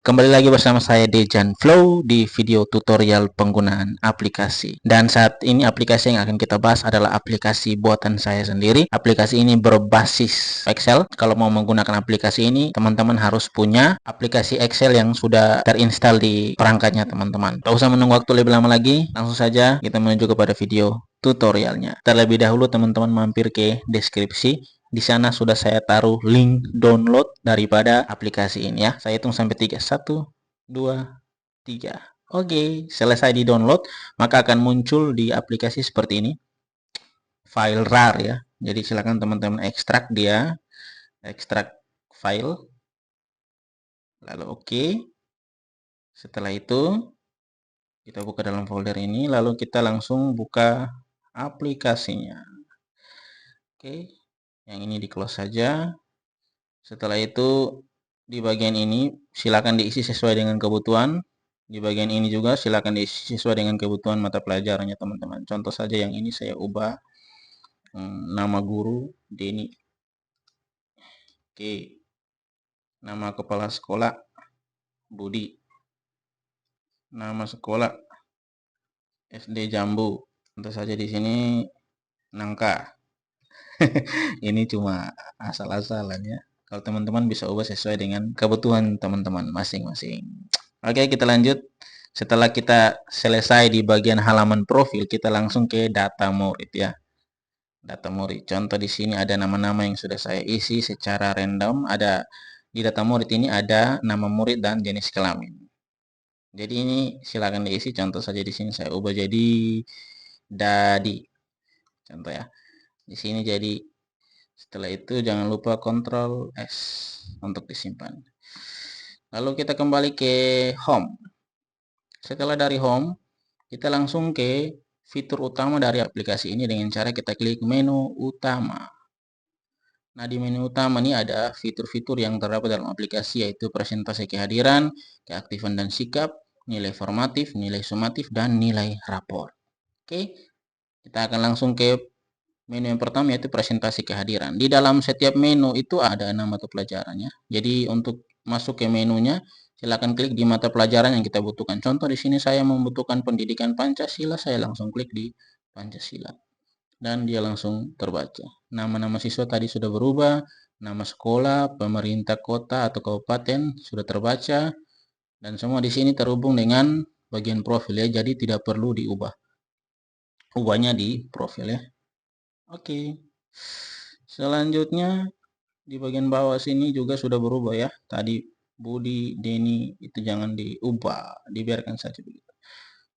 Kembali lagi bersama saya Dejan Flow di video tutorial penggunaan aplikasi. Dan saat ini aplikasi yang akan kita bahas adalah aplikasi buatan saya sendiri. Aplikasi ini berbasis Excel. Kalau mau menggunakan aplikasi ini, teman-teman harus punya aplikasi Excel yang sudah terinstall di perangkatnya teman-teman. Tak usah menunggu waktu lebih lama lagi, langsung saja kita menuju kepada video tutorialnya. Terlebih dahulu teman-teman mampir ke deskripsi. Di sana sudah saya taruh link download daripada aplikasi ini ya. Saya hitung sampai 3. 1, 2, 3. Oke, selesai di download, maka akan muncul di aplikasi seperti ini. File RAR ya. Jadi silakan teman-teman ekstrak dia. Ekstrak file. Lalu oke. Setelah itu kita buka dalam folder ini, lalu kita langsung buka aplikasinya. Oke. Yang ini di close saja. Setelah itu di bagian ini silakan diisi sesuai dengan kebutuhan. Di bagian ini juga silakan diisi sesuai dengan kebutuhan mata pelajarannya teman-teman. Contoh saja yang ini saya ubah nama guru Denny. Oke. Nama kepala sekolah Budi. Nama sekolah SD Jambu. Tentu saja di sini Nangka. Ini cuma asal-asalan ya. Kalau teman-teman bisa ubah sesuai dengan kebutuhan teman-teman masing-masing. Oke, kita lanjut. Setelah kita selesai di bagian halaman profil, kita langsung ke data murid ya. Data murid. Contoh di sini ada nama-nama yang sudah saya isi secara random. Ada di data murid ini ada nama murid dan jenis kelamin. Jadi ini silakan diisi. Contoh saja di sini saya ubah jadi Dadi. Contoh ya. Di sini jadi. Setelah itu jangan lupa Ctrl S untuk disimpan. Lalu kita kembali ke home. Setelah dari home, kita langsung ke fitur utama dari aplikasi ini dengan cara kita klik menu utama. Nah, di menu utama ini ada fitur-fitur yang terdapat dalam aplikasi, yaitu presentasi kehadiran, keaktifan dan sikap, nilai formatif, nilai sumatif, dan nilai rapor. Oke, kita akan langsung ke menu yang pertama, yaitu presentasi kehadiran. Di dalam setiap menu itu ada 6 mata pelajarannya. Jadi untuk masuk ke menunya, silakan klik di mata pelajaran yang kita butuhkan. Contoh di sini saya membutuhkan pendidikan Pancasila, saya langsung klik di Pancasila. Dan dia langsung terbaca. Nama-nama siswa tadi sudah berubah, nama sekolah, pemerintah kota atau kabupaten sudah terbaca, dan semua di sini terhubung dengan bagian profil ya, jadi tidak perlu diubah. Ubahnya di profil ya. Oke. Selanjutnya di bagian bawah sini juga sudah berubah ya. Tadi Budi, Denny itu jangan diubah, dibiarkan saja begitu.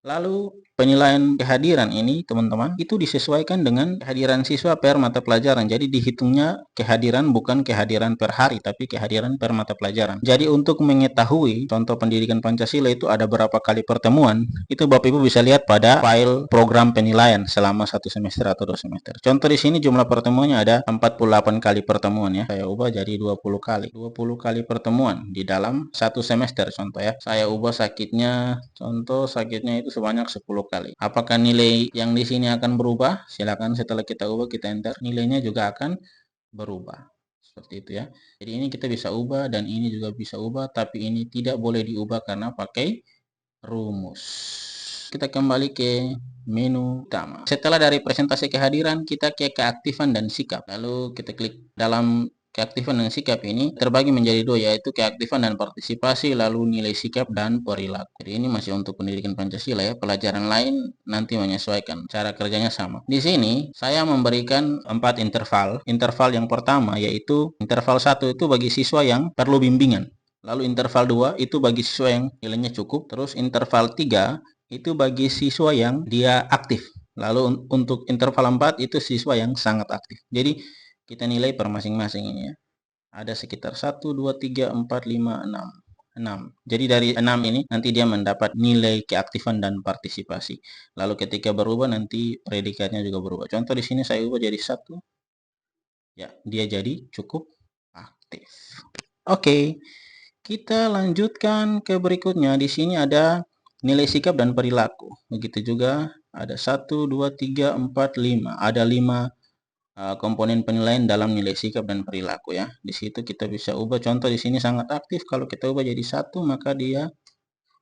Lalu penilaian kehadiran ini teman-teman itu disesuaikan dengan kehadiran siswa per mata pelajaran. Jadi dihitungnya kehadiran bukan kehadiran per hari tapi kehadiran per mata pelajaran. Jadi untuk mengetahui contoh pendidikan Pancasila itu ada berapa kali pertemuan, itu Bapak Ibu bisa lihat pada file program penilaian selama 1 semester atau 2 semester. Contoh di sini jumlah pertemuannya ada 48 kali pertemuan ya. Saya ubah jadi 20 kali. 20 kali pertemuan di dalam 1 semester contoh ya. Saya ubah sakitnya, contoh sakitnya itu sebanyak 10 kali. Apakah nilai yang di sini akan berubah? Silakan setelah kita ubah kita enter, nilainya juga akan berubah. Seperti itu ya. Jadi ini kita bisa ubah dan ini juga bisa ubah, tapi ini tidak boleh diubah karena pakai rumus. Kita kembali ke menu utama. Setelah dari presentasi kehadiran, kita ke keaktifan dan sikap. Lalu kita klik dalam keaktifan dan sikap ini terbagi menjadi 2, yaitu keaktifan dan partisipasi, lalu nilai sikap dan perilaku. Jadi ini masih untuk pendidikan Pancasila ya. Pelajaran lain nanti menyesuaikan. Cara kerjanya sama. Di sini saya memberikan 4 interval. Interval yang pertama yaitu interval 1 itu bagi siswa yang perlu bimbingan. Lalu interval 2 itu bagi siswa yang nilainya cukup. Terus interval 3 itu bagi siswa yang dia aktif. Lalu untuk interval 4 itu siswa yang sangat aktif. Jadi kita nilai per masing-masing ini ya. Ada sekitar 1, 2, 3, 4, 5, 6. 6. Jadi dari 6 ini nanti dia mendapat nilai keaktifan dan partisipasi. Lalu ketika berubah nanti predikatnya juga berubah. Contoh di sini saya ubah jadi 1. Ya, dia jadi cukup aktif. Oke. Kita lanjutkan ke berikutnya. Di sini ada nilai sikap dan perilaku. Begitu juga ada 1, 2, 3, 4, 5. Ada 5 komponen penilaian dalam nilai sikap dan perilaku ya. Di situ kita bisa ubah, contoh di sini sangat aktif, kalau kita ubah jadi 1 maka dia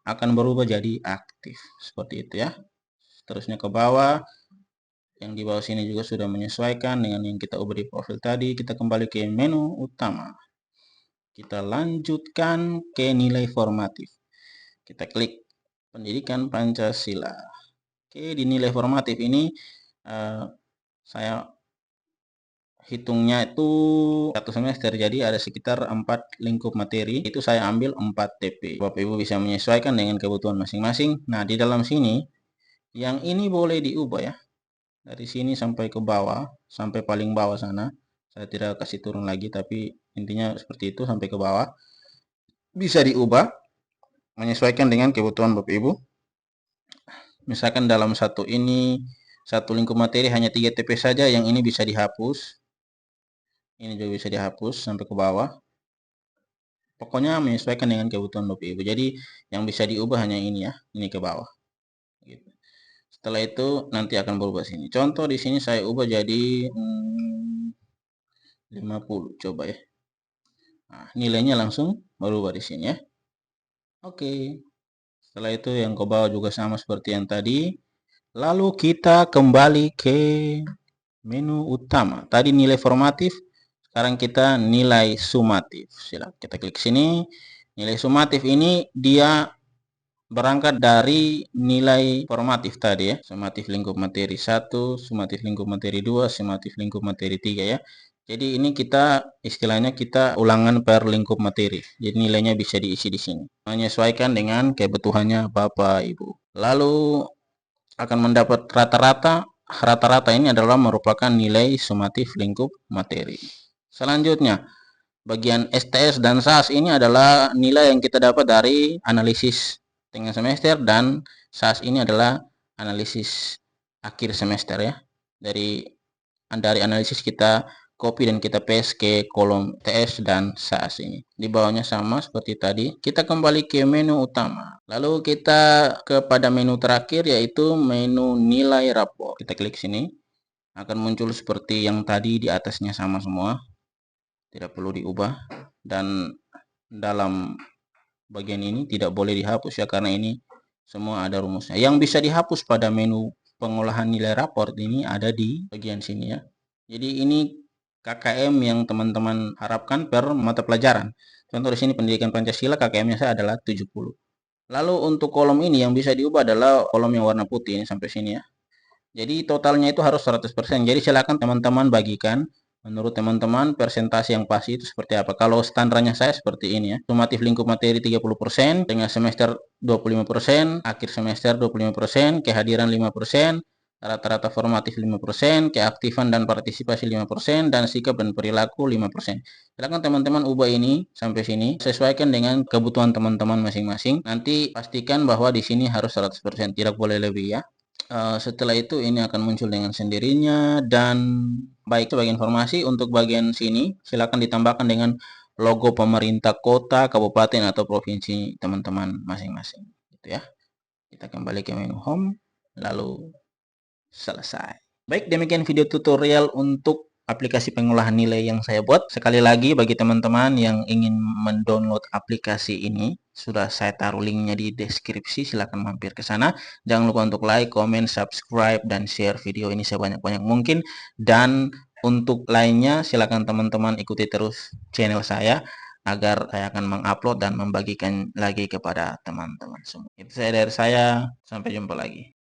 akan berubah jadi aktif. Seperti itu ya. Terusnya ke bawah, yang di bawah sini juga sudah menyesuaikan dengan yang kita ubah di profil tadi. Kita kembali ke menu utama. Kita lanjutkan ke nilai formatif. Kita klik pendidikan Pancasila. Oke, di nilai formatif ini saya hitungnya itu 1 semester, jadi ada sekitar 4 lingkup materi, itu saya ambil 4 TP. Bapak Ibu bisa menyesuaikan dengan kebutuhan masing-masing. Nah, di dalam sini yang ini boleh diubah ya, dari sini sampai ke bawah, sampai paling bawah sana. Saya tidak kasih turun lagi, tapi intinya seperti itu sampai ke bawah. Bisa diubah menyesuaikan dengan kebutuhan Bapak Ibu. Misalkan dalam satu lingkup materi hanya 3 TP saja, yang ini bisa dihapus. Ini juga bisa dihapus sampai ke bawah. Pokoknya menyesuaikan dengan kebutuhan Bapak Ibu. Jadi yang bisa diubah hanya ini ya, ini ke bawah. Gitu. Setelah itu nanti akan berubah sini. Contoh di sini saya ubah jadi 50, coba ya. Nah, nilainya langsung berubah di sini ya. Oke. Setelah itu yang ke bawah juga sama seperti yang tadi. Lalu kita kembali ke menu utama. Tadi nilai formatif, sekarang kita nilai sumatif. Silakan kita klik sini. Nilai sumatif ini dia berangkat dari nilai formatif tadi ya. Sumatif lingkup materi 1, sumatif lingkup materi 2, sumatif lingkup materi 3 ya. Jadi ini kita istilahnya kita ulangan per lingkup materi. Jadi nilainya bisa diisi di sini. Menyesuaikan dengan kebutuhannya Bapak Ibu. Lalu akan mendapat rata-rata. Rata-rata ini adalah merupakan nilai sumatif lingkup materi. Selanjutnya, bagian STS dan SAS ini adalah nilai yang kita dapat dari analisis tengah semester, dan SAS ini adalah analisis akhir semester ya. Dari analisis kita copy dan kita paste ke kolom TS dan SAS ini. Di bawahnya sama seperti tadi. Kita kembali ke menu utama. Lalu kita kepada menu terakhir, yaitu menu nilai rapor. Kita klik sini. Akan muncul seperti yang tadi, di atasnya sama semua. Tidak perlu diubah. Dan dalam bagian ini tidak boleh dihapus ya, karena ini semua ada rumusnya. Yang bisa dihapus pada menu pengolahan nilai raport ini ada di bagian sini ya. Jadi ini KKM yang teman-teman harapkan per mata pelajaran. Contoh di sini pendidikan Pancasila, KKM-nya saya adalah 70. Lalu untuk kolom ini yang bisa diubah adalah kolom yang warna putih ini sampai sini ya. Jadi totalnya itu harus 100%. Jadi silakan teman-teman bagikan menurut teman-teman persentase yang pasti itu seperti apa. Kalau standarnya saya seperti ini ya. Sumatif lingkup materi 30%, tengah semester 25%, akhir semester 25%, kehadiran 5%, rata-rata formatif 5%, keaktifan dan partisipasi 5%, dan sikap dan perilaku 5%. Silakan teman-teman ubah ini sampai sini, sesuaikan dengan kebutuhan teman-teman masing-masing. Nanti pastikan bahwa di sini harus 100%, tidak boleh lebih ya. Setelah itu ini akan muncul dengan sendirinya. Dan baik, sebagai informasi untuk bagian sini silakan ditambahkan dengan logo pemerintah kota, kabupaten atau provinsi teman-teman masing-masing gitu ya. Kita kembali ke menu home, lalu selesai. Baik, demikian video tutorial untuk aplikasi pengolahan nilai yang saya buat. Sekali lagi, bagi teman-teman yang ingin mendownload aplikasi ini, sudah saya taruh linknya di deskripsi, silahkan mampir ke sana. Jangan lupa untuk like, comment, subscribe, dan share video ini sebanyak-banyak mungkin. Dan untuk lainnya, silahkan teman-teman ikuti terus channel saya, agar saya akan mengupload dan membagikan lagi kepada teman-teman semua. Itu saya dari saya, sampai jumpa lagi.